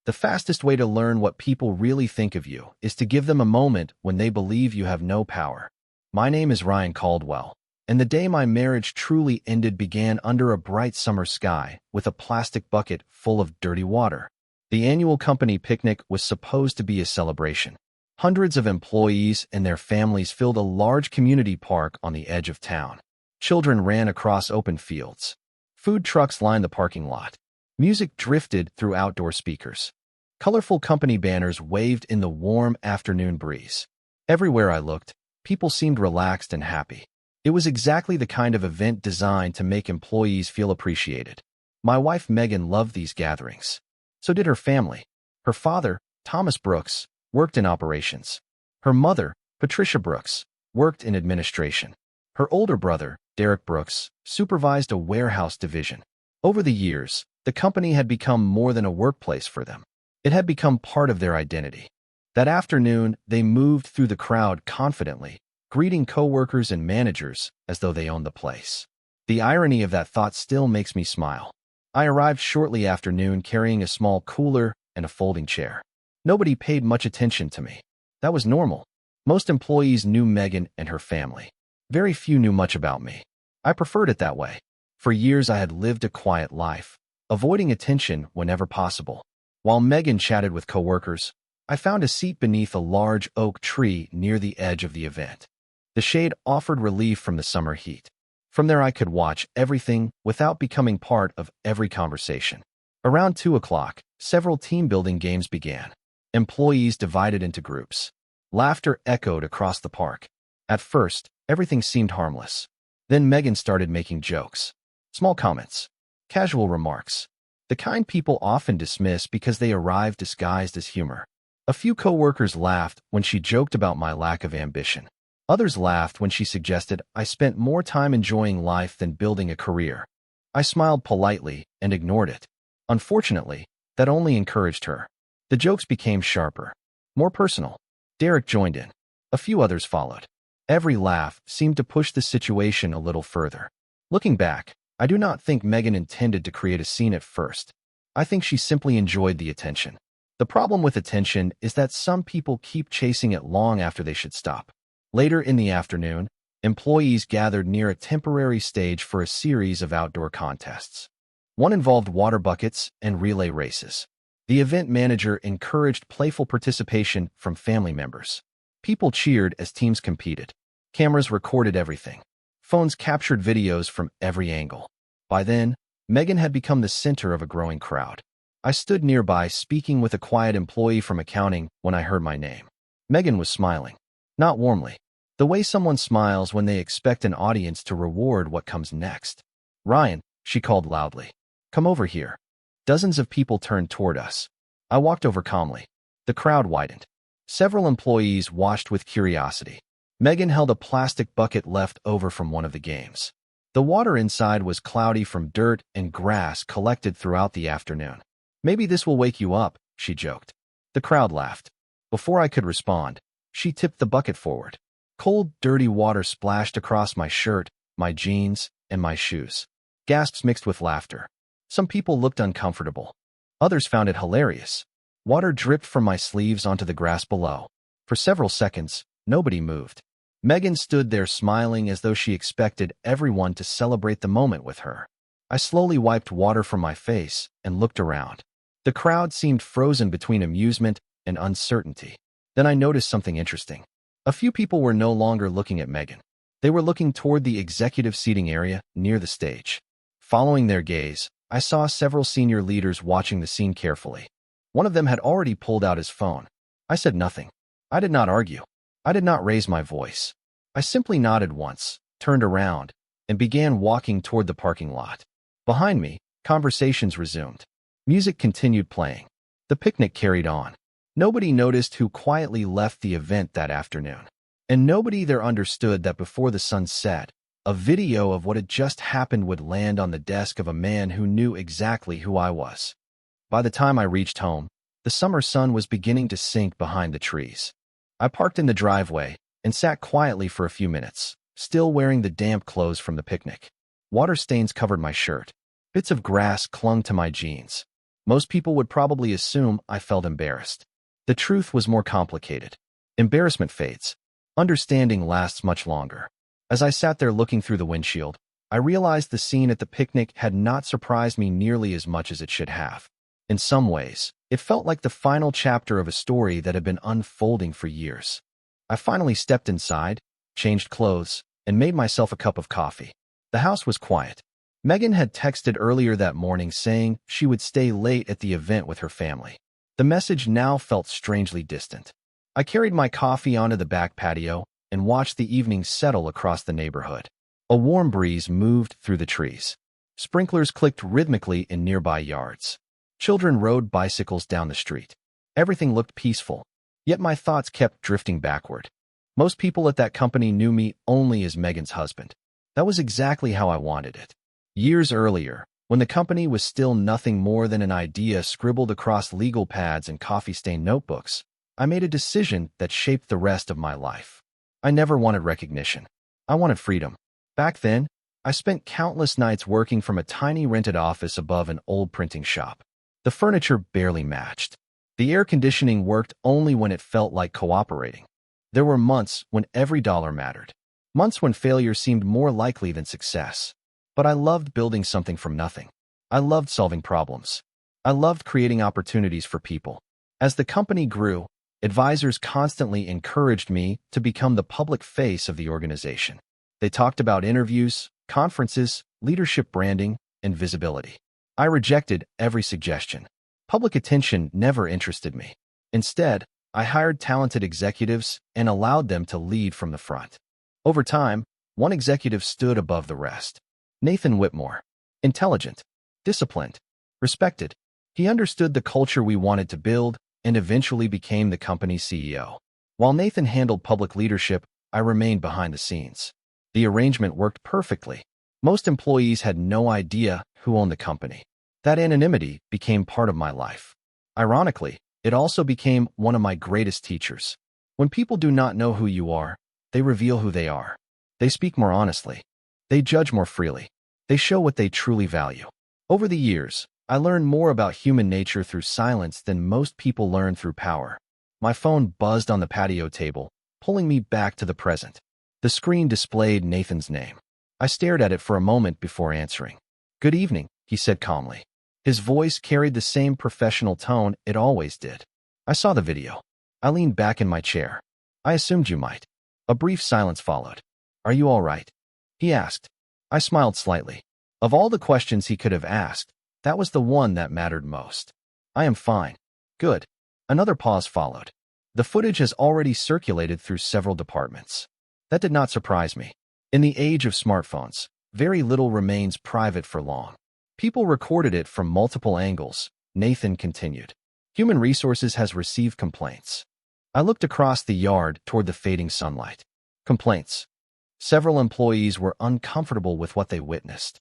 The fastest way to learn what people really think of you is to give them a moment when they believe you have no power. My name is Ryan Caldwell, and the day my marriage truly ended began under a bright summer sky with a plastic bucket full of dirty water. The annual company picnic was supposed to be a celebration. Hundreds of employees and their families filled a large community park on the edge of town. Children ran across open fields. Food trucks lined the parking lot. Music drifted through outdoor speakers. Colorful company banners waved in the warm afternoon breeze. Everywhere I looked, people seemed relaxed and happy. It was exactly the kind of event designed to make employees feel appreciated. My wife Megan loved these gatherings. So did her family. Her father, Thomas Brooks, worked in operations. Her mother, Patricia Brooks, worked in administration. Her older brother, Derek Brooks, supervised a warehouse division. Over the years, the company had become more than a workplace for them. It had become part of their identity. That afternoon, they moved through the crowd confidently, greeting coworkers and managers as though they owned the place. The irony of that thought still makes me smile. I arrived shortly after noon carrying a small cooler and a folding chair. Nobody paid much attention to me. That was normal. Most employees knew Megan and her family. Very few knew much about me. I preferred it that way. For years I had lived a quiet life, avoiding attention whenever possible. While Megan chatted with coworkers, I found a seat beneath a large oak tree near the edge of the event. The shade offered relief from the summer heat. From there I could watch everything without becoming part of every conversation. Around 2 o'clock, several team-building games began. Employees divided into groups. Laughter echoed across the park. At first, everything seemed harmless. Then Megan started making jokes. Small comments. Casual remarks. The kind people often dismiss because they arrive disguised as humor. A few coworkers laughed when she joked about my lack of ambition. Others laughed when she suggested I spent more time enjoying life than building a career. I smiled politely and ignored it. Unfortunately, that only encouraged her. The jokes became sharper, more personal. Derek joined in. A few others followed. Every laugh seemed to push the situation a little further. Looking back, I do not think Megan intended to create a scene at first. I think she simply enjoyed the attention. The problem with attention is that some people keep chasing it long after they should stop. Later in the afternoon, employees gathered near a temporary stage for a series of outdoor contests. One involved water buckets and relay races. The event manager encouraged playful participation from family members. People cheered as teams competed. Cameras recorded everything. Phones captured videos from every angle. By then, Megan had become the center of a growing crowd. I stood nearby speaking with a quiet employee from accounting when I heard my name. Megan was smiling. Not warmly. The way someone smiles when they expect an audience to reward what comes next. "Ryan," she called loudly. "Come over here." Dozens of people turned toward us. I walked over calmly. The crowd widened. Several employees watched with curiosity. Megan held a plastic bucket left over from one of the games. The water inside was cloudy from dirt and grass collected throughout the afternoon. "Maybe this will wake you up," she joked. The crowd laughed. Before I could respond, she tipped the bucket forward. Cold, dirty water splashed across my shirt, my jeans, and my shoes. Gasps mixed with laughter. Some people looked uncomfortable. Others found it hilarious. Water dripped from my sleeves onto the grass below. For several seconds, nobody moved. Megan stood there smiling as though she expected everyone to celebrate the moment with her. I slowly wiped water from my face and looked around. The crowd seemed frozen between amusement and uncertainty. Then I noticed something interesting. A few people were no longer looking at Megan. They were looking toward the executive seating area near the stage. Following their gaze, I saw several senior leaders watching the scene carefully. One of them had already pulled out his phone. I said nothing. I did not argue. I did not raise my voice. I simply nodded once, turned around, and began walking toward the parking lot. Behind me, conversations resumed. Music continued playing. The picnic carried on. Nobody noticed who quietly left the event that afternoon. And nobody there understood that before the sun set, a video of what had just happened would land on the desk of a man who knew exactly who I was. By the time I reached home, the summer sun was beginning to sink behind the trees. I parked in the driveway and sat quietly for a few minutes, still wearing the damp clothes from the picnic. Water stains covered my shirt. Bits of grass clung to my jeans. Most people would probably assume I felt embarrassed. The truth was more complicated. Embarrassment fades. Understanding lasts much longer. As I sat there looking through the windshield, I realized the scene at the picnic had not surprised me nearly as much as it should have. In some ways, it felt like the final chapter of a story that had been unfolding for years. I finally stepped inside, changed clothes, and made myself a cup of coffee. The house was quiet. Megan had texted earlier that morning saying she would stay late at the event with her family. The message now felt strangely distant. I carried my coffee onto the back patio and watched the evening settle across the neighborhood. A warm breeze moved through the trees. Sprinklers clicked rhythmically in nearby yards. Children rode bicycles down the street. Everything looked peaceful, yet my thoughts kept drifting backward. Most people at that company knew me only as Megan's husband. That was exactly how I wanted it. Years earlier, when the company was still nothing more than an idea scribbled across legal pads and coffee-stained notebooks, I made a decision that shaped the rest of my life. I never wanted recognition. I wanted freedom. Back then, I spent countless nights working from a tiny rented office above an old printing shop. The furniture barely matched. The air conditioning worked only when it felt like cooperating. There were months when every dollar mattered. Months when failure seemed more likely than success. But I loved building something from nothing. I loved solving problems. I loved creating opportunities for people. As the company grew, advisors constantly encouraged me to become the public face of the organization. They talked about interviews, conferences, leadership branding, and visibility. I rejected every suggestion. Public attention never interested me. Instead, I hired talented executives and allowed them to lead from the front. Over time, one executive stood above the rest. Nathan Whitmore. Intelligent, disciplined, respected. He understood the culture we wanted to build and eventually became the company's CEO. While Nathan handled public leadership, I remained behind the scenes. The arrangement worked perfectly. Most employees had no idea who owned the company. That anonymity became part of my life. Ironically, it also became one of my greatest teachers. When people do not know who you are, they reveal who they are. They speak more honestly. They judge more freely. They show what they truly value. Over the years, I learned more about human nature through silence than most people learn through power. My phone buzzed on the patio table, pulling me back to the present. The screen displayed Nathan's name. I stared at it for a moment before answering. "Good evening," he said calmly. His voice carried the same professional tone it always did. I saw the video. I leaned back in my chair. "I assumed you might." A brief silence followed. "Are you all right?" he asked. I smiled slightly. Of all the questions he could have asked, that was the one that mattered most. "I am fine." "Good." Another pause followed. The footage has already circulated through several departments. That did not surprise me. In the age of smartphones, very little remains private for long. People recorded it from multiple angles, Nathan continued. Human Resources has received complaints. I looked across the yard toward the fading sunlight. Complaints. Several employees were uncomfortable with what they witnessed.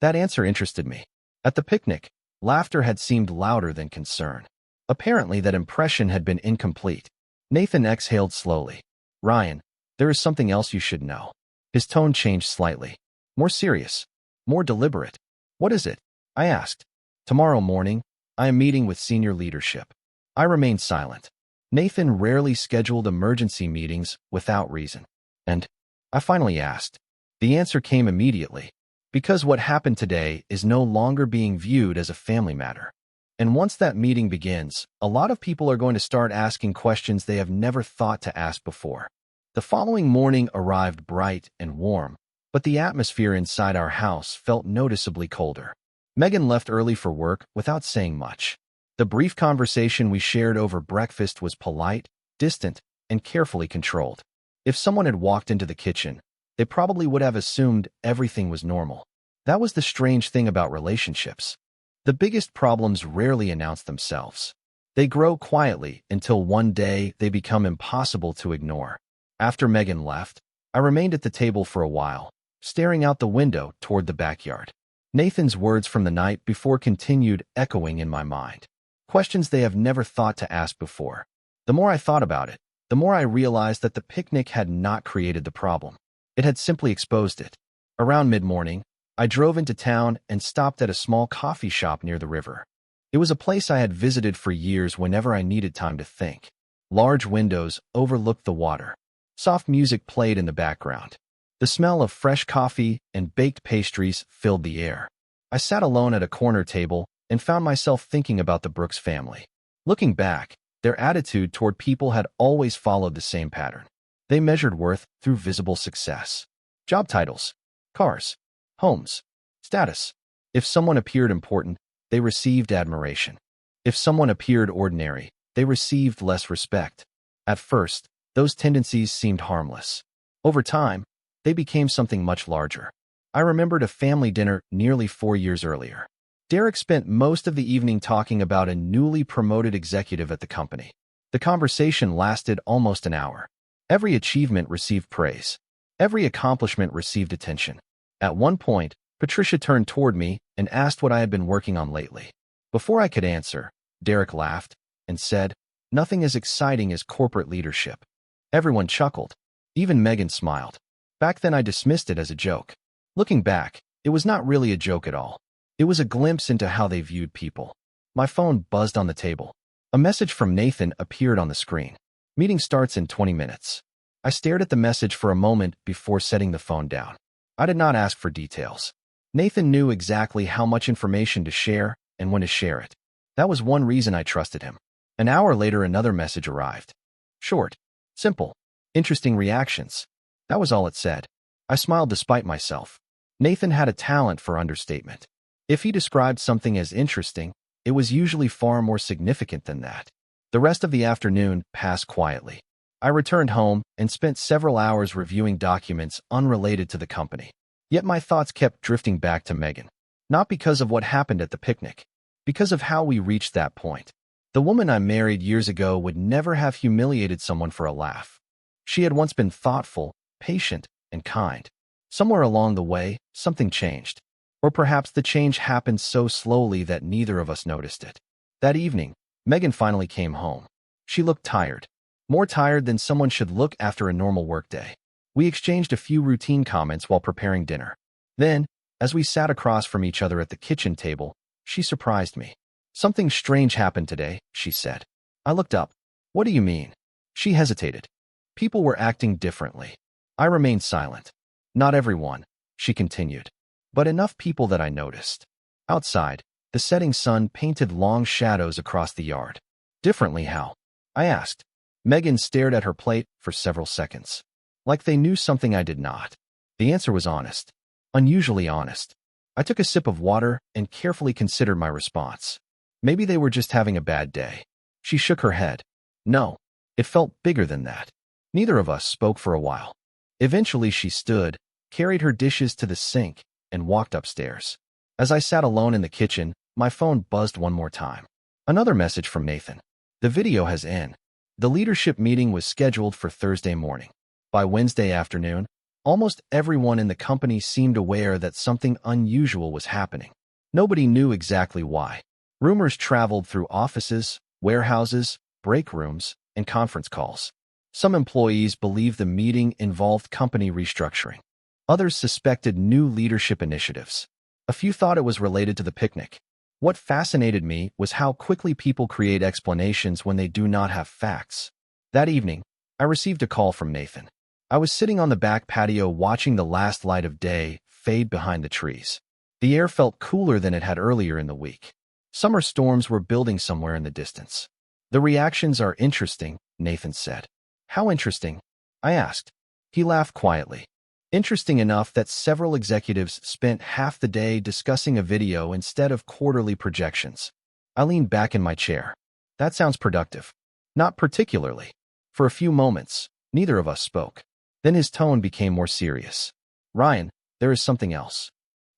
That answer interested me. At the picnic, laughter had seemed louder than concern. Apparently, that impression had been incomplete. Nathan exhaled slowly. "Ryan, there is something else you should know." His tone changed slightly. More serious. More deliberate. "What is it?" I asked. "Tomorrow morning, I am meeting with senior leadership." I remained silent. Nathan rarely scheduled emergency meetings without reason. "And?" I finally asked. The answer came immediately. "Because what happened today is no longer being viewed as a family matter. And once that meeting begins, a lot of people are going to start asking questions they have never thought to ask before." The following morning arrived bright and warm, but the atmosphere inside our house felt noticeably colder. Megan left early for work without saying much. The brief conversation we shared over breakfast was polite, distant, and carefully controlled. If someone had walked into the kitchen, they probably would have assumed everything was normal. That was the strange thing about relationships. The biggest problems rarely announce themselves. They grow quietly until one day they become impossible to ignore. After Megan left, I remained at the table for a while, staring out the window toward the backyard. Nathan's words from the night before continued echoing in my mind. Questions they have never thought to ask before. The more I thought about it, the more I realized that the picnic had not created the problem. It had simply exposed it. Around mid-morning, I drove into town and stopped at a small coffee shop near the river. It was a place I had visited for years whenever I needed time to think. Large windows overlooked the water. Soft music played in the background. The smell of fresh coffee and baked pastries filled the air. I sat alone at a corner table and found myself thinking about the Brooks family. Looking back, their attitude toward people had always followed the same pattern. They measured worth through visible success. Job titles, cars, homes, status. If someone appeared important, they received admiration. If someone appeared ordinary, they received less respect. At first, those tendencies seemed harmless. Over time, they became something much larger. I remembered a family dinner nearly 4 years earlier. Derek spent most of the evening talking about a newly promoted executive at the company. The conversation lasted almost an hour. Every achievement received praise. Every accomplishment received attention. At one point, Patricia turned toward me and asked what I had been working on lately. Before I could answer, Derek laughed and said, "Nothing as exciting as corporate leadership." Everyone chuckled. Even Megan smiled. Back then I dismissed it as a joke. Looking back, it was not really a joke at all. It was a glimpse into how they viewed people. My phone buzzed on the table. A message from Nathan appeared on the screen. "Meeting starts in 20 minutes. I stared at the message for a moment before setting the phone down. I did not ask for details. Nathan knew exactly how much information to share and when to share it. That was one reason I trusted him. An hour later, another message arrived. Short, simple, interesting reactions. That was all it said. I smiled despite myself. Nathan had a talent for understatement. If he described something as interesting, it was usually far more significant than that. The rest of the afternoon passed quietly. I returned home and spent several hours reviewing documents unrelated to the company. Yet my thoughts kept drifting back to Megan. Not because of what happened at the picnic, because of how we reached that point. The woman I married years ago would never have humiliated someone for a laugh. She had once been thoughtful, patient, and kind. Somewhere along the way, something changed. Or perhaps the change happened so slowly that neither of us noticed it. That evening, Megan finally came home. She looked tired. More tired than someone should look after a normal workday. We exchanged a few routine comments while preparing dinner. Then, as we sat across from each other at the kitchen table, she surprised me. "Something strange happened today," she said. I looked up. "What do you mean?" She hesitated. People were acting differently. I remained silent. "Not everyone," she continued, "but enough people that I noticed." Outside, the setting sun painted long shadows across the yard. "Differently how?" I asked. Megan stared at her plate for several seconds, like they knew something I did not. The answer was honest. Unusually honest. I took a sip of water and carefully considered my response. Maybe they were just having a bad day. She shook her head. No, it felt bigger than that. Neither of us spoke for a while. Eventually she stood, carried her dishes to the sink, and walked upstairs. As I sat alone in the kitchen, my phone buzzed one more time. Another message from Nathan. "The video has ended." The leadership meeting was scheduled for Thursday morning. By Wednesday afternoon, almost everyone in the company seemed aware that something unusual was happening. Nobody knew exactly why. Rumors traveled through offices, warehouses, break rooms, and conference calls. Some employees believed the meeting involved company restructuring. Others suspected new leadership initiatives. A few thought it was related to the picnic. What fascinated me was how quickly people create explanations when they do not have facts. That evening, I received a call from Nathan. I was sitting on the back patio watching the last light of day fade behind the trees. The air felt cooler than it had earlier in the week. Summer storms were building somewhere in the distance. "The reactions are interesting," Nathan said. "How interesting?" I asked. He laughed quietly. "Interesting enough that several executives spent half the day discussing a video instead of quarterly projections." I leaned back in my chair. "That sounds productive." "Not particularly." For a few moments, neither of us spoke. Then his tone became more serious. "Ryan, there is something else."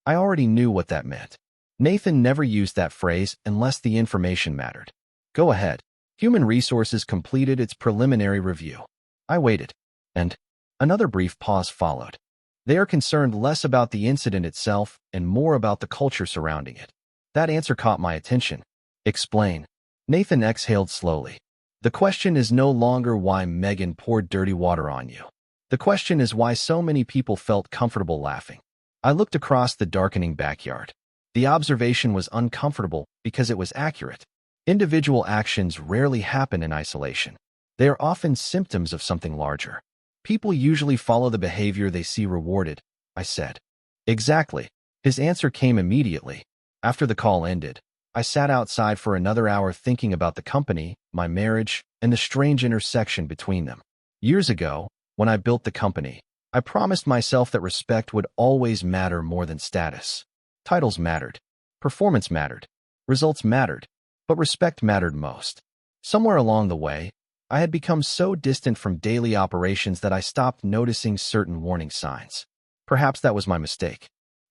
I already knew what that meant. Nathan never used that phrase unless the information mattered. "Go ahead." Human Resources completed its preliminary review. I waited. And another brief pause followed. "They are concerned less about the incident itself and more about the culture surrounding it." That answer caught my attention. "Explain." Nathan exhaled slowly. "The question is no longer why Megan poured dirty water on you. The question is why so many people felt comfortable laughing." I looked across the darkening backyard. The observation was uncomfortable because it was accurate. Individual actions rarely happen in isolation. They are often symptoms of something larger. People usually follow the behavior they see rewarded, I said. Exactly. His answer came immediately. After the call ended, I sat outside for another hour thinking about the company, my marriage, and the strange intersection between them. Years ago, when I built the company, I promised myself that respect would always matter more than status. Titles mattered. Performance mattered. Results mattered. But respect mattered most. Somewhere along the way, I had become so distant from daily operations that I stopped noticing certain warning signs. Perhaps that was my mistake.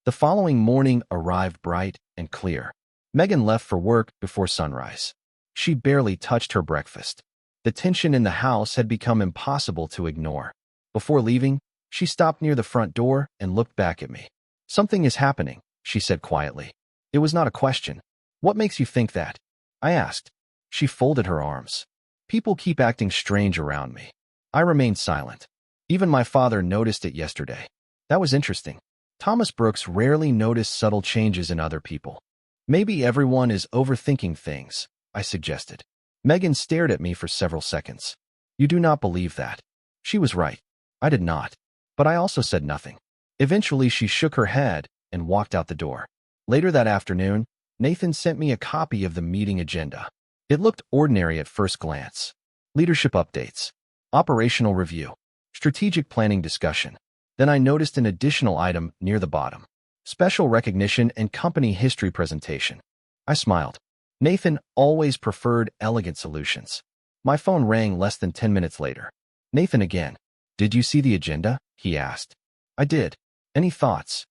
The following morning arrived bright and clear. Megan left for work before sunrise. She barely touched her breakfast. The tension in the house had become impossible to ignore. Before leaving, she stopped near the front door and looked back at me. "Something is happening," she said quietly. It was not a question. "What makes you think that?" I asked. She folded her arms. "People keep acting strange around me." I remained silent. Even my father noticed it yesterday. That was interesting. Thomas Brooks rarely noticed subtle changes in other people. "Maybe everyone is overthinking things," I suggested. Megan stared at me for several seconds. "You do not believe that." She was right. I did not. But I also said nothing. Eventually, she shook her head and walked out the door. Later that afternoon, Nathan sent me a copy of the meeting agenda. It looked ordinary at first glance. Leadership updates, operational review, strategic planning discussion. Then I noticed an additional item near the bottom. Special recognition and company history presentation. I smiled. Nathan always preferred elegant solutions. My phone rang less than 10 minutes later. Nathan again. "Did you see the agenda?" he asked. I did. "Any thoughts?"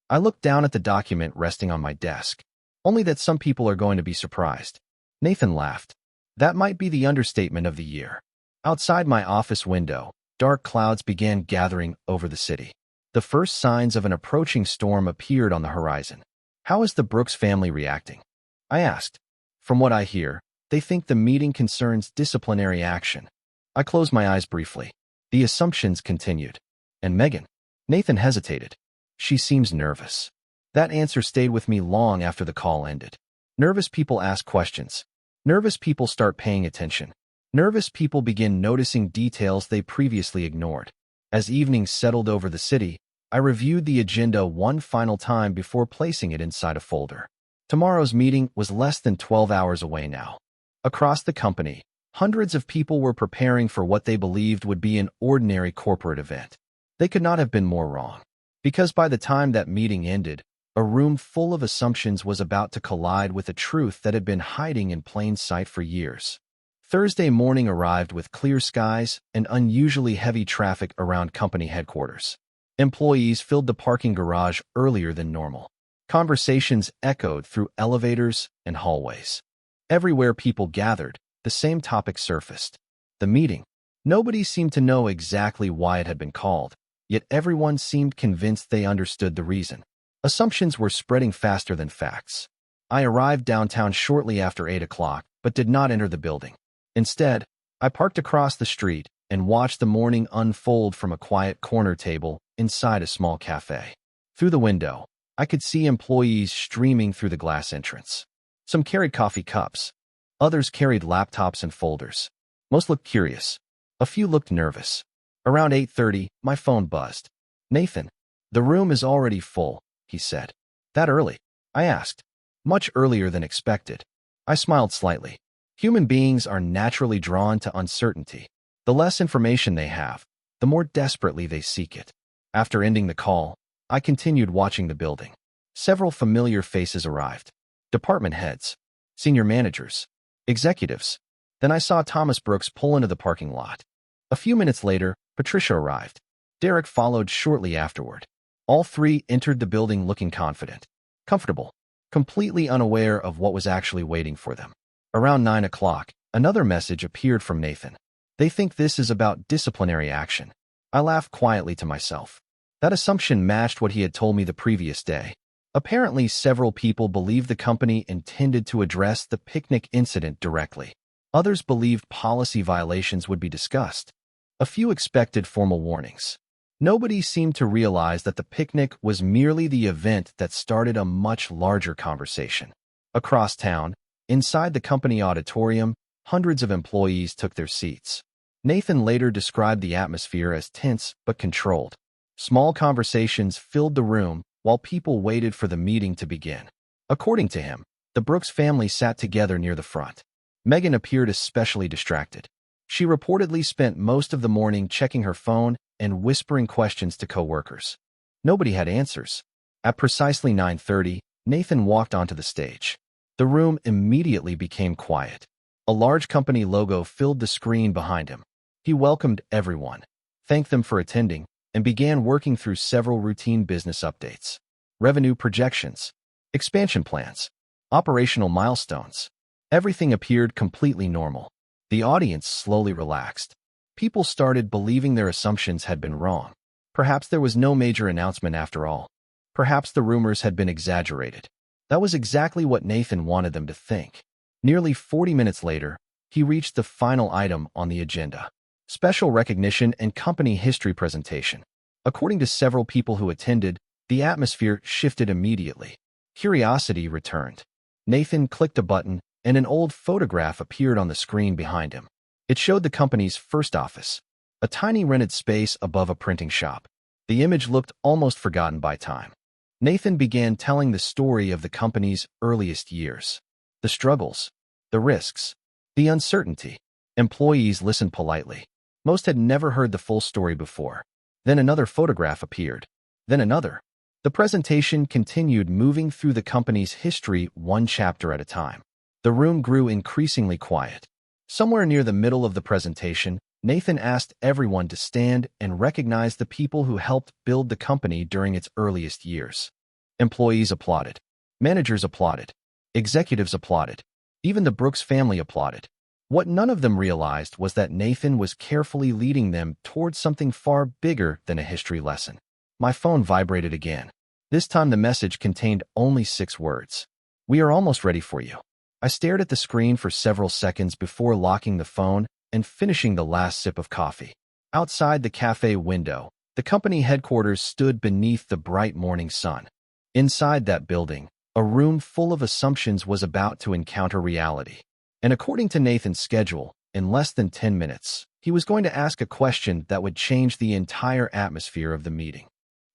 I looked down at the document resting on my desk. "Only that some people are going to be surprised." Nathan laughed. "That might be the understatement of the year." Outside my office window, dark clouds began gathering over the city. The first signs of an approaching storm appeared on the horizon. "How is the Brooks family reacting?" I asked. "From what I hear, they think the meeting concerns disciplinary action." I closed my eyes briefly. The assumptions continued. "And Megan?" Nathan hesitated. "She seems nervous." That answer stayed with me long after the call ended. Nervous people ask questions. Nervous people start paying attention. Nervous people begin noticing details they previously ignored. As evening settled over the city, I reviewed the agenda one final time before placing it inside a folder. Tomorrow's meeting was less than 12 hours away now. Across the company, hundreds of people were preparing for what they believed would be an ordinary corporate event. They could not have been more wrong. Because by the time that meeting ended, a room full of assumptions was about to collide with a truth that had been hiding in plain sight for years. Thursday morning arrived with clear skies and unusually heavy traffic around company headquarters. Employees filled the parking garage earlier than normal. Conversations echoed through elevators and hallways. Everywhere people gathered, the same topic surfaced. The meeting. Nobody seemed to know exactly why it had been called, yet everyone seemed convinced they understood the reason. Assumptions were spreading faster than facts. I arrived downtown shortly after 8 o'clock, but did not enter the building. Instead, I parked across the street and watched the morning unfold from a quiet corner table inside a small cafe. Through the window, I could see employees streaming through the glass entrance. Some carried coffee cups. Others carried laptops and folders. Most looked curious. A few looked nervous. Around 8:30, my phone buzzed. "Nathan, the room is already full," he said. "That early?" I asked. "Much earlier than expected." I smiled slightly. Human beings are naturally drawn to uncertainty. The less information they have, the more desperately they seek it. After ending the call, I continued watching the building. Several familiar faces arrived. Department heads, senior managers, executives. Then I saw Thomas Brooks pull into the parking lot. A few minutes later, Patricia arrived. Derek followed shortly afterward. All three entered the building looking confident, comfortable, completely unaware of what was actually waiting for them. Around 9 o'clock, another message appeared from Nathan. "They think this is about disciplinary action." I laughed quietly to myself. That assumption matched what he had told me the previous day. Apparently, several people believed the company intended to address the picnic incident directly. Others believed policy violations would be discussed. A few expected formal warnings. Nobody seemed to realize that the picnic was merely the event that started a much larger conversation. Across town, inside the company auditorium, hundreds of employees took their seats. Nathan later described the atmosphere as tense but controlled. Small conversations filled the room while people waited for the meeting to begin. According to him, the Brooks family sat together near the front. Megan appeared especially distracted. She reportedly spent most of the morning checking her phone and whispering questions to coworkers. Nobody had answers. At precisely 9:30, Nathan walked onto the stage. The room immediately became quiet. A large company logo filled the screen behind him. He welcomed everyone, thanked them for attending, and began working through several routine business updates. Revenue projections, expansion plans, operational milestones. Everything appeared completely normal. The audience slowly relaxed. People started believing their assumptions had been wrong. Perhaps there was no major announcement after all. Perhaps the rumors had been exaggerated. That was exactly what Nathan wanted them to think. Nearly 40 minutes later, he reached the final item on the agenda: special recognition and company history presentation. According to several people who attended, the atmosphere shifted immediately. Curiosity returned. Nathan clicked a button, and an old photograph appeared on the screen behind him. It showed the company's first office, a tiny rented space above a printing shop. The image looked almost forgotten by time. Nathan began telling the story of the company's earliest years. The struggles, the risks, the uncertainty. Employees listened politely. Most had never heard the full story before. Then another photograph appeared. Then another. The presentation continued, moving through the company's history one chapter at a time. The room grew increasingly quiet. Somewhere near the middle of the presentation, Nathan asked everyone to stand and recognize the people who helped build the company during its earliest years. Employees applauded. Managers applauded. Executives applauded. Even the Brooks family applauded. What none of them realized was that Nathan was carefully leading them towards something far bigger than a history lesson. My phone vibrated again. This time the message contained only 6 words. "We are almost ready for you." I stared at the screen for several seconds before locking the phone and finishing the last sip of coffee. Outside the cafe window, the company headquarters stood beneath the bright morning sun. Inside that building, a room full of assumptions was about to encounter reality. And according to Nathan's schedule, in less than 10 minutes, he was going to ask a question that would change the entire atmosphere of the meeting.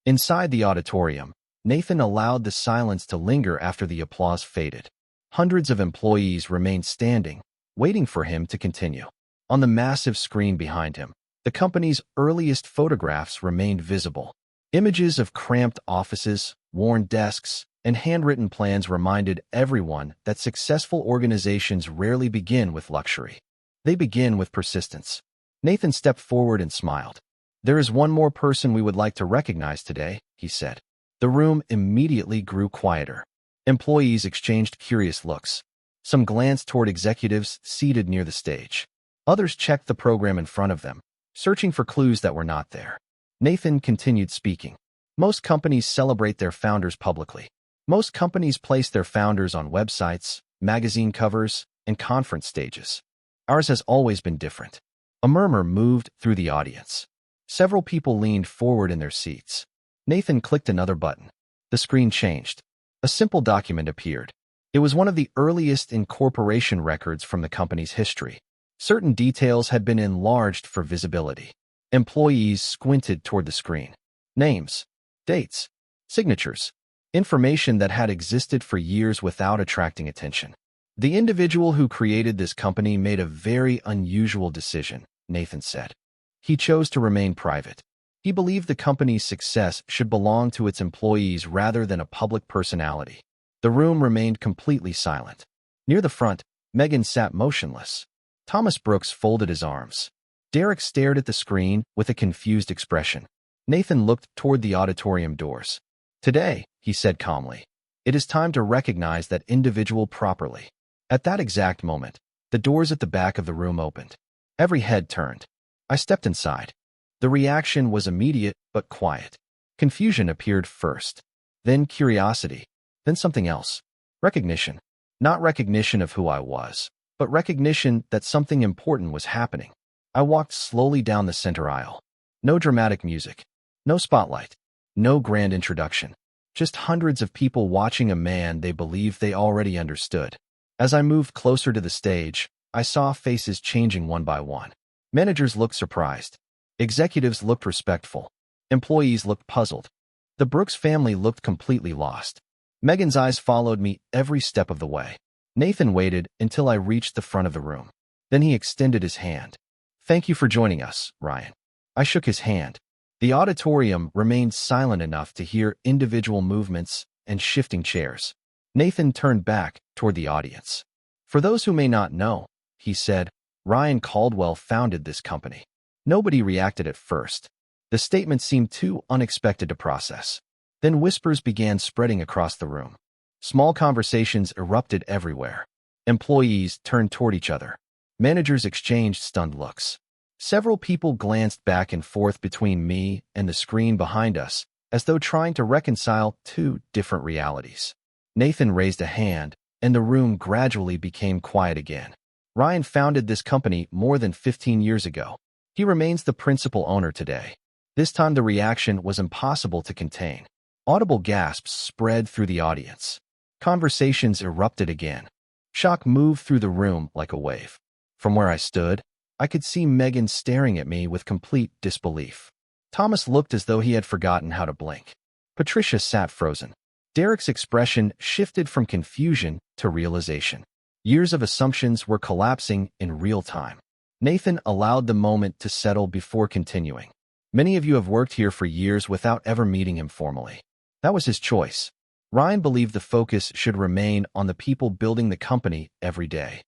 Inside the auditorium, Nathan allowed the silence to linger after the applause faded. Hundreds of employees remained standing, waiting for him to continue. On the massive screen behind him, the company's earliest photographs remained visible. Images of cramped offices, worn desks, and handwritten plans reminded everyone that successful organizations rarely begin with luxury. They begin with persistence. Nathan stepped forward and smiled. "There is one more person we would like to recognize today," he said. The room immediately grew quieter. Employees exchanged curious looks. Some glanced toward executives seated near the stage. Others checked the program in front of them, searching for clues that were not there. Nathan continued speaking. "Most companies celebrate their founders publicly. Most companies place their founders on websites, magazine covers, and conference stages. Ours has always been different." A murmur moved through the audience. Several people leaned forward in their seats. Nathan clicked another button. The screen changed. A simple document appeared. It was one of the earliest incorporation records from the company's history. Certain details had been enlarged for visibility. Employees squinted toward the screen. Names, dates, signatures, information that had existed for years without attracting attention. "The individual who created this company made a very unusual decision," Nathan said. "He chose to remain private. He believed the company's success should belong to its employees rather than a public personality." The room remained completely silent. Near the front, Megan sat motionless. Thomas Brooks folded his arms. Derek stared at the screen with a confused expression. Nathan looked toward the auditorium doors. "Today," he said calmly, "it is time to recognize that individual properly." At that exact moment, the doors at the back of the room opened. Every head turned. I stepped inside. The reaction was immediate but quiet. Confusion appeared first, then curiosity, then something else. Recognition. Not recognition of who I was, but recognition that something important was happening. I walked slowly down the center aisle. No dramatic music. No spotlight. No grand introduction. Just hundreds of people watching a man they believed they already understood. As I moved closer to the stage, I saw faces changing one by one. Managers looked surprised. Executives looked respectful. Employees looked puzzled. The Brooks family looked completely lost. Megan's eyes followed me every step of the way. Nathan waited until I reached the front of the room. Then he extended his hand. "Thank you for joining us, Ryan." I shook his hand. The auditorium remained silent enough to hear individual movements and shifting chairs. Nathan turned back toward the audience. "For those who may not know," he said, "Ryan Caldwell founded this company." Nobody reacted at first. The statement seemed too unexpected to process. Then whispers began spreading across the room. Small conversations erupted everywhere. Employees turned toward each other. Managers exchanged stunned looks. Several people glanced back and forth between me and the screen behind us, as though trying to reconcile two different realities. Nathan raised a hand, and the room gradually became quiet again. Ryan founded this company more than 15 years ago. He remains the principal owner today. This time the reaction was impossible to contain. Audible gasps spread through the audience. Conversations erupted again. Shock moved through the room like a wave. From where I stood, I could see Megan staring at me with complete disbelief. Thomas looked as though he had forgotten how to blink. Patricia sat frozen. Derek's expression shifted from confusion to realization. Years of assumptions were collapsing in real time. Nathan allowed the moment to settle before continuing. "Many of you have worked here for years without ever meeting him formally. That was his choice." Ryan believed the focus should remain on the people building the company every day.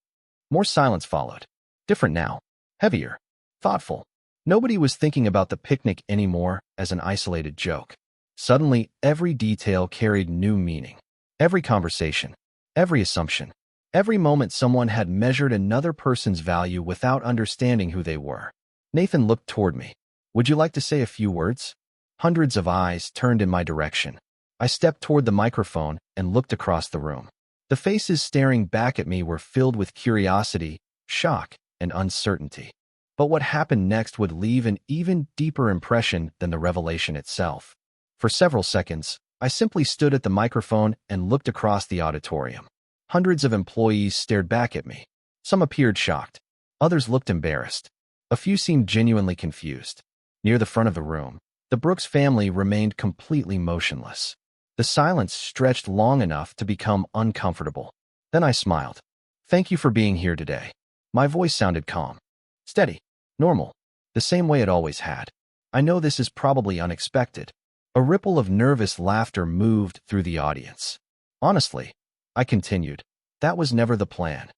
More silence followed. Different now. Heavier. Thoughtful. Nobody was thinking about the picnic anymore as an isolated joke. Suddenly, every detail carried new meaning. Every conversation. Every assumption. Every moment someone had measured another person's value without understanding who they were. Nathan looked toward me. "Would you like to say a few words?" Hundreds of eyes turned in my direction. I stepped toward the microphone and looked across the room. The faces staring back at me were filled with curiosity, shock, and uncertainty. But what happened next would leave an even deeper impression than the revelation itself. For several seconds, I simply stood at the microphone and looked across the auditorium. Hundreds of employees stared back at me. Some appeared shocked. Others looked embarrassed. A few seemed genuinely confused. Near the front of the room, the Brooks family remained completely motionless. The silence stretched long enough to become uncomfortable. Then I smiled. "Thank you for being here today." My voice sounded calm, steady, normal, the same way it always had. "I know this is probably unexpected." A ripple of nervous laughter moved through the audience. "Honestly," I continued, "that was never the plan."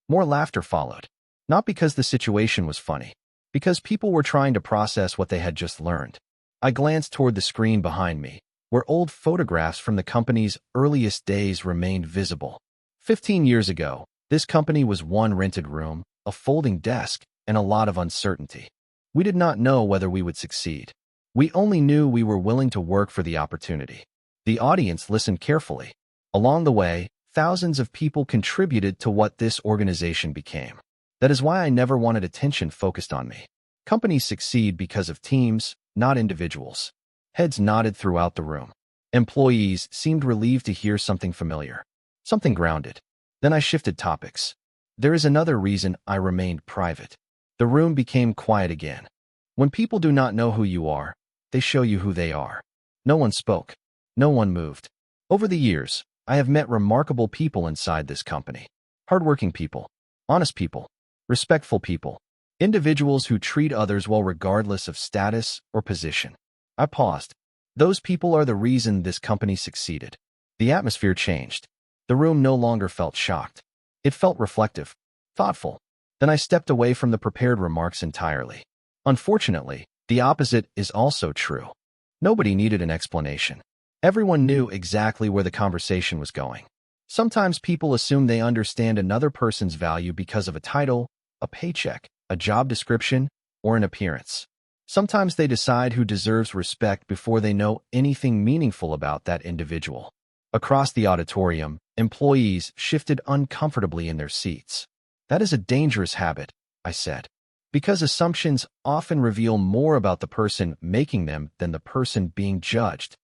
More laughter followed. Not because the situation was funny, because people were trying to process what they had just learned. I glanced toward the screen behind me, where old photographs from the company's earliest days remained visible. 15 years ago, this company was one rented room, a folding desk, and a lot of uncertainty. We did not know whether we would succeed. We only knew we were willing to work for the opportunity. The audience listened carefully. Along the way, thousands of people contributed to what this organization became. That is why I never wanted attention focused on me. Companies succeed because of teams, not individuals. Heads nodded throughout the room. Employees seemed relieved to hear something familiar, something grounded. Then I shifted topics. "There is another reason I remained private." The room became quiet again. When people do not know who you are, they show you who they are. No one spoke. No one moved. Over the years, I have met remarkable people inside this company. Hardworking people, honest people, respectful people, individuals who treat others well regardless of status or position. I paused. Those people are the reason this company succeeded. The atmosphere changed. The room no longer felt shocked. It felt reflective, thoughtful. Then I stepped away from the prepared remarks entirely. Unfortunately, the opposite is also true. Nobody needed an explanation. Everyone knew exactly where the conversation was going. Sometimes people assume they understand another person's value because of a title, a paycheck, a job description, or an appearance. Sometimes they decide who deserves respect before they know anything meaningful about that individual. Across the auditorium, employees shifted uncomfortably in their seats. "That is a dangerous habit," I said. Because assumptions often reveal more about the person making them than the person being judged.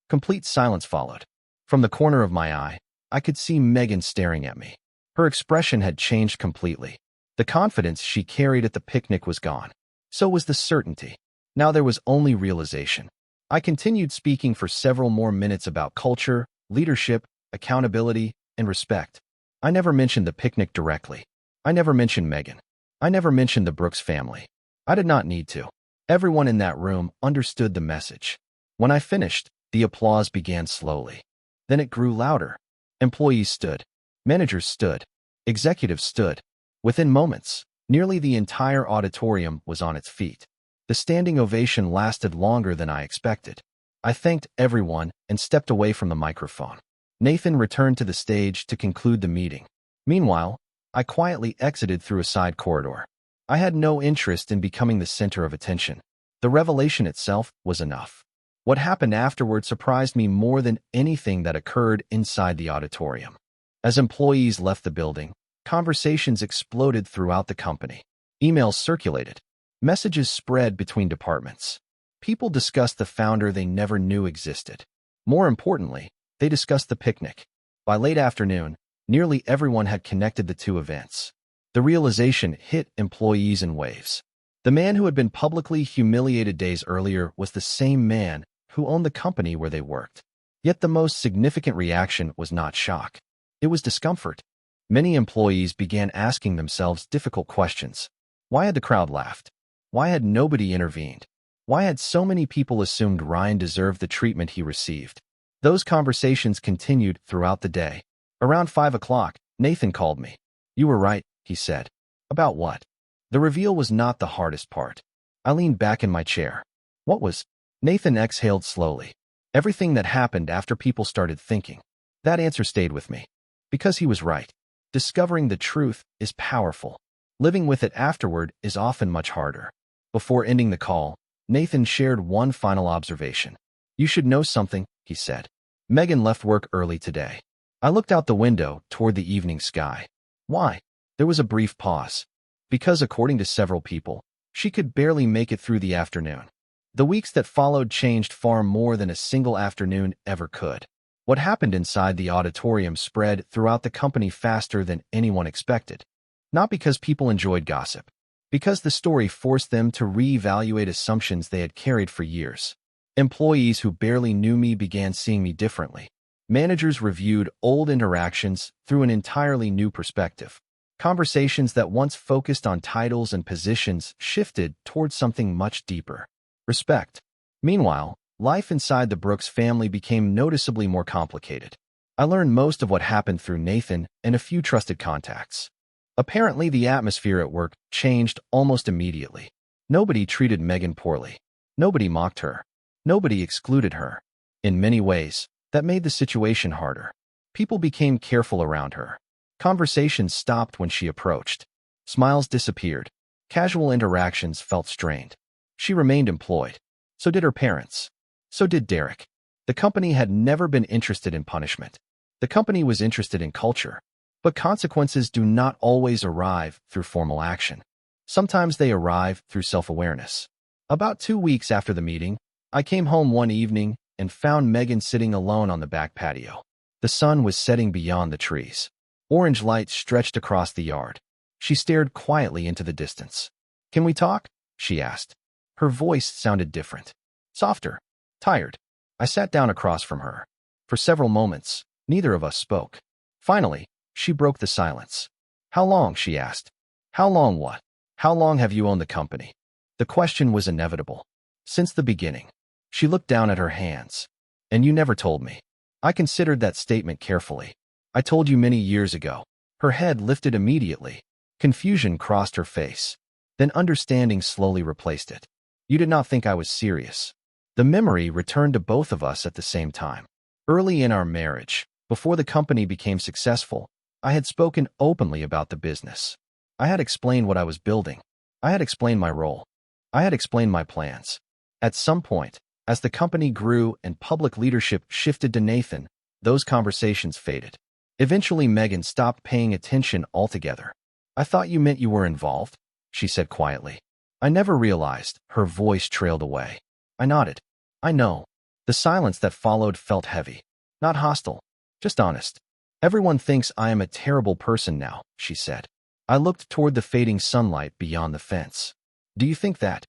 Complete silence followed. From the corner of my eye, I could see Megan staring at me. Her expression had changed completely. The confidence she carried at the picnic was gone. So was the certainty. Now there was only realization. I continued speaking for several more minutes about culture, leadership, accountability, and respect. I never mentioned the picnic directly. I never mentioned Megan. I never mentioned the Brooks family. I did not need to. Everyone in that room understood the message. When I finished, the applause began slowly. Then it grew louder. Employees stood. Managers stood. Executives stood. Within moments, nearly the entire auditorium was on its feet. The standing ovation lasted longer than I expected. I thanked everyone and stepped away from the microphone. Nathan returned to the stage to conclude the meeting. Meanwhile, I quietly exited through a side corridor. I had no interest in becoming the center of attention. The revelation itself was enough. What happened afterward surprised me more than anything that occurred inside the auditorium. As employees left the building, conversations exploded throughout the company. Emails circulated. Messages spread between departments. People discussed the founder they never knew existed. More importantly, they discussed the picnic. By late afternoon, nearly everyone had connected the two events. The realization hit employees in waves. The man who had been publicly humiliated days earlier was the same man who owned the company where they worked. Yet the most significant reaction was not shock. It was discomfort. Many employees began asking themselves difficult questions. Why had the crowd laughed? Why had nobody intervened? Why had so many people assumed Ryan deserved the treatment he received? Those conversations continued throughout the day. Around 5 o'clock, Nathan called me. "You were right," he said. "About what?" The reveal was not the hardest part. I leaned back in my chair. "What was?" Nathan exhaled slowly. "Everything that happened after people started thinking." That answer stayed with me. Because he was right. Discovering the truth is powerful. Living with it afterward is often much harder. Before ending the call, Nathan shared one final observation. "You should know something," he said. "Megan left work early today." I looked out the window toward the evening sky. Why? There was a brief pause. Because according to several people, she could barely make it through the afternoon. The weeks that followed changed far more than a single afternoon ever could. What happened inside the auditorium spread throughout the company faster than anyone expected. Not because people enjoyed gossip. Because the story forced them to reevaluate assumptions they had carried for years. Employees who barely knew me began seeing me differently. Managers reviewed old interactions through an entirely new perspective. Conversations that once focused on titles and positions shifted towards something much deeper. Respect. Meanwhile, life inside the Brooks family became noticeably more complicated. I learned most of what happened through Nathan and a few trusted contacts. Apparently, the atmosphere at work changed almost immediately. Nobody treated Megan poorly. Nobody mocked her. Nobody excluded her. In many ways, that made the situation harder. People became careful around her. Conversations stopped when she approached. Smiles disappeared. Casual interactions felt strained. She remained employed. So did her parents. So did Derek. The company had never been interested in punishment. The company was interested in culture. But consequences do not always arrive through formal action. Sometimes they arrive through self-awareness. About 2 weeks after the meeting, I came home one evening and found Megan sitting alone on the back patio. The sun was setting beyond the trees. Orange light stretched across the yard. She stared quietly into the distance. "Can we talk?" she asked. Her voice sounded different. Softer. Tired. I sat down across from her. For several moments, neither of us spoke. Finally, she broke the silence. "How long?" she asked. "How long what? How long have you owned the company?" The question was inevitable. "Since the beginning." She looked down at her hands. "And you never told me." I considered that statement carefully. "I told you many years ago." Her head lifted immediately. Confusion crossed her face. Then understanding slowly replaced it. "You did not think I was serious." The memory returned to both of us at the same time. Early in our marriage, before the company became successful, I had spoken openly about the business. I had explained what I was building. I had explained my role. I had explained my plans. At some point, as the company grew and public leadership shifted to Nathan, those conversations faded. Eventually, Megan stopped paying attention altogether. "I thought you meant you were involved," she said quietly. I never realized. Her voice trailed away. I nodded. I know. The silence that followed felt heavy. Not hostile, just honest. Everyone thinks I am a terrible person now, she said. I looked toward the fading sunlight beyond the fence. Do you think that?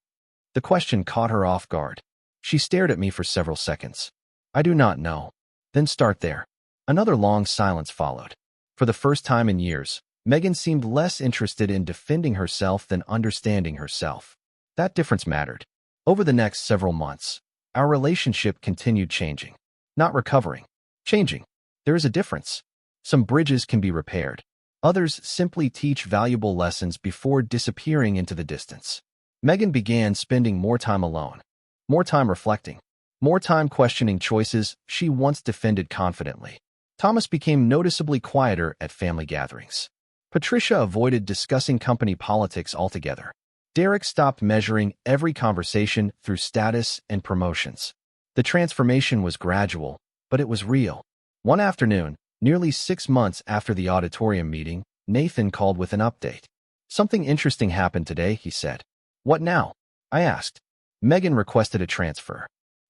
The question caught her off guard. She stared at me for several seconds. I do not know. Then start there. Another long silence followed. For the first time in years, Megan seemed less interested in defending herself than understanding herself. That difference mattered. Over the next several months, our relationship continued changing. Not recovering. Changing. There is a difference. Some bridges can be repaired. Others simply teach valuable lessons before disappearing into the distance. Megan began spending more time alone. More time reflecting. More time questioning choices she once defended confidently. Thomas became noticeably quieter at family gatherings. Patricia avoided discussing company politics altogether. Derek stopped measuring every conversation through status and promotions. The transformation was gradual, but it was real. One afternoon, nearly 6 months after the auditorium meeting, Nathan called with an update. Something interesting happened today, he said. What now? I asked. Megan requested a transfer.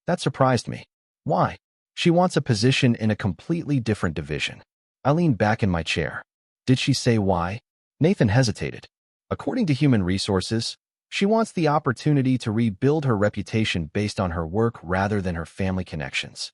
That surprised me. Why? She wants a position in a completely different division. I leaned back in my chair. Did she say why? Nathan hesitated. According to Human Resources, she wants the opportunity to rebuild her reputation based on her work rather than her family connections.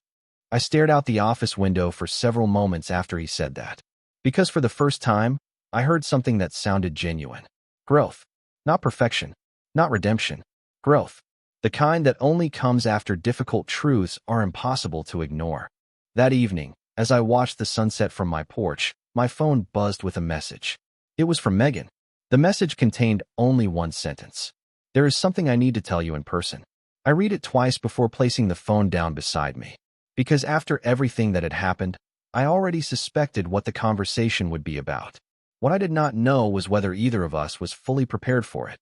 I stared out the office window for several moments after he said that. Because for the first time, I heard something that sounded genuine. Growth. Not perfection. Not redemption. Growth. The kind that only comes after difficult truths are impossible to ignore. That evening, as I watched the sunset from my porch, my phone buzzed with a message. It was from Megan. The message contained only one sentence. There is something I need to tell you in person. I read it twice before placing the phone down beside me. Because after everything that had happened, I already suspected what the conversation would be about. What I did not know was whether either of us was fully prepared for it.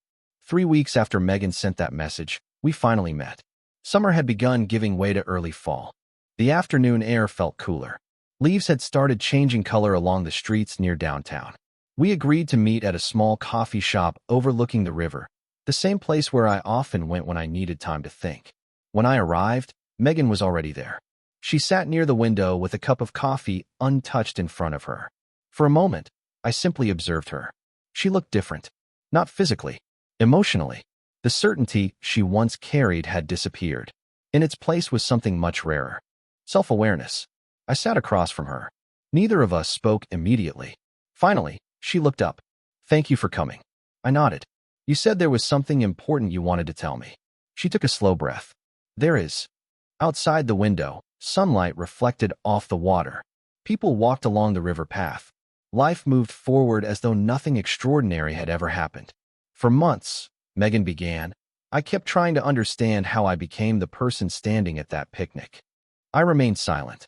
3 weeks after Megan sent that message, we finally met. Summer had begun giving way to early fall. The afternoon air felt cooler. Leaves had started changing color along the streets near downtown. We agreed to meet at a small coffee shop overlooking the river, the same place where I often went when I needed time to think. When I arrived, Megan was already there. She sat near the window with a cup of coffee untouched in front of her. For a moment, I simply observed her. She looked different. Not physically, emotionally. The certainty she once carried had disappeared. In its place was something much rarer. Self-awareness. I sat across from her. Neither of us spoke immediately. Finally, she looked up. Thank you for coming. I nodded. You said there was something important you wanted to tell me. She took a slow breath. There is. Outside the window, sunlight reflected off the water. People walked along the river path. Life moved forward as though nothing extraordinary had ever happened. For months, Megan began, I kept trying to understand how I became the person standing at that picnic. I remained silent.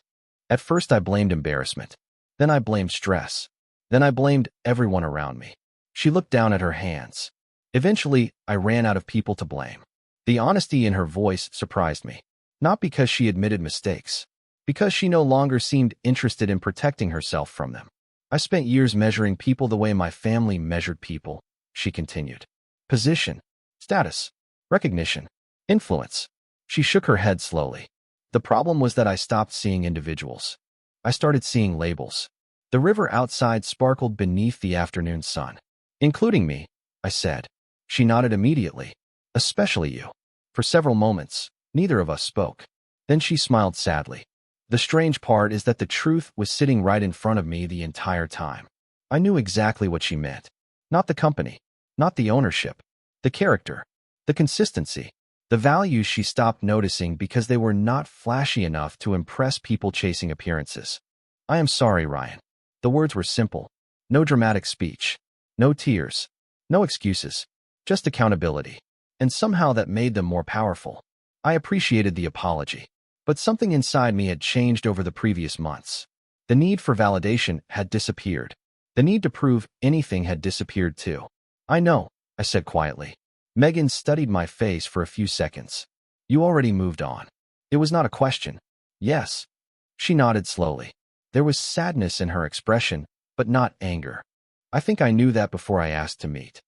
At first I blamed embarrassment. Then I blamed stress. Then I blamed everyone around me. She looked down at her hands. Eventually, I ran out of people to blame. The honesty in her voice surprised me. Not because she admitted mistakes. Because she no longer seemed interested in protecting herself from them. I spent years measuring people the way my family measured people, she continued. Position, status, recognition, influence. She shook her head slowly. The problem was that I stopped seeing individuals. I started seeing labels. The river outside sparkled beneath the afternoon sun. Including me, I said. She nodded immediately. Especially you. For several moments, neither of us spoke. Then she smiled sadly. The strange part is that the truth was sitting right in front of me the entire time. I knew exactly what she meant. Not the company. Not the ownership. The character. The consistency. The values she stopped noticing because they were not flashy enough to impress people chasing appearances. I am sorry, Ryan. The words were simple. No dramatic speech. No tears. No excuses. Just accountability. And somehow that made them more powerful. I appreciated the apology. But something inside me had changed over the previous months. The need for validation had disappeared. The need to prove anything had disappeared too. I know, I said quietly. Megan studied my face for a few seconds. You already moved on. It was not a question. Yes. She nodded slowly. There was sadness in her expression, but not anger. I think I knew that before I asked to meet.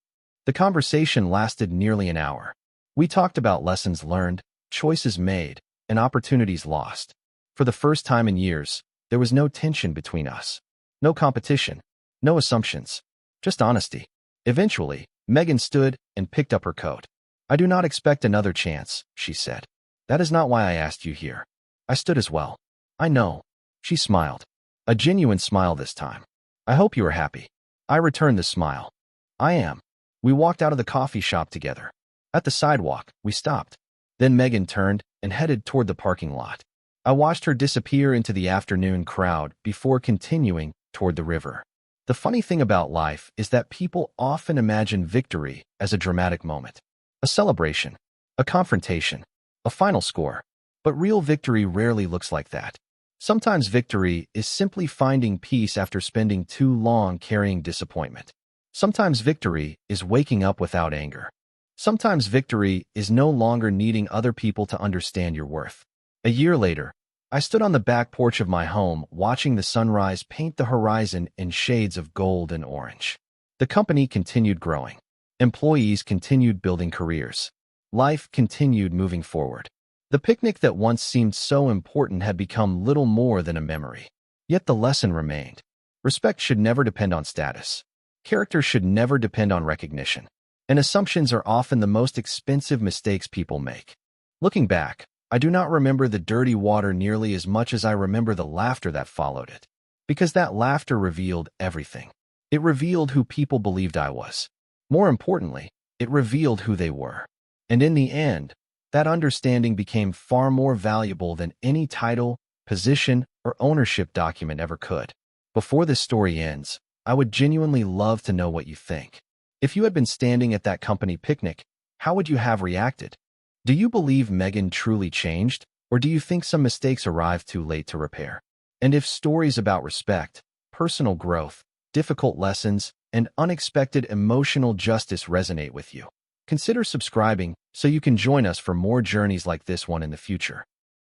The conversation lasted nearly an hour. We talked about lessons learned, choices made, and opportunities lost. For the first time in years, there was no tension between us. No competition, no assumptions, just honesty. Eventually, Megan stood and picked up her coat. "I do not expect another chance," she said. "That is not why I asked you here." I stood as well. "I know." She smiled. A genuine smile this time. "I hope you are happy." I returned the smile. "I am." We walked out of the coffee shop together. At the sidewalk, we stopped. Then Megan turned and headed toward the parking lot. I watched her disappear into the afternoon crowd before continuing toward the river. The funny thing about life is that people often imagine victory as a dramatic moment, a celebration, a confrontation, a final score. But real victory rarely looks like that. Sometimes victory is simply finding peace after spending too long carrying disappointment. Sometimes victory is waking up without anger. Sometimes victory is no longer needing other people to understand your worth. A year later, I stood on the back porch of my home watching the sunrise paint the horizon in shades of gold and orange. The company continued growing. Employees continued building careers. Life continued moving forward. The picnic that once seemed so important had become little more than a memory. Yet the lesson remained. Respect should never depend on status. Character should never depend on recognition. And assumptions are often the most expensive mistakes people make. Looking back, I do not remember the dirty water nearly as much as I remember the laughter that followed it. Because that laughter revealed everything. It revealed who people believed I was. More importantly, it revealed who they were. And in the end, that understanding became far more valuable than any title, position, or ownership document ever could. Before this story ends, I would genuinely love to know what you think. If you had been standing at that company picnic, how would you have reacted? Do you believe Megan truly changed, or do you think some mistakes arrived too late to repair? And if stories about respect, personal growth, difficult lessons, and unexpected emotional justice resonate with you, consider subscribing so you can join us for more journeys like this one in the future.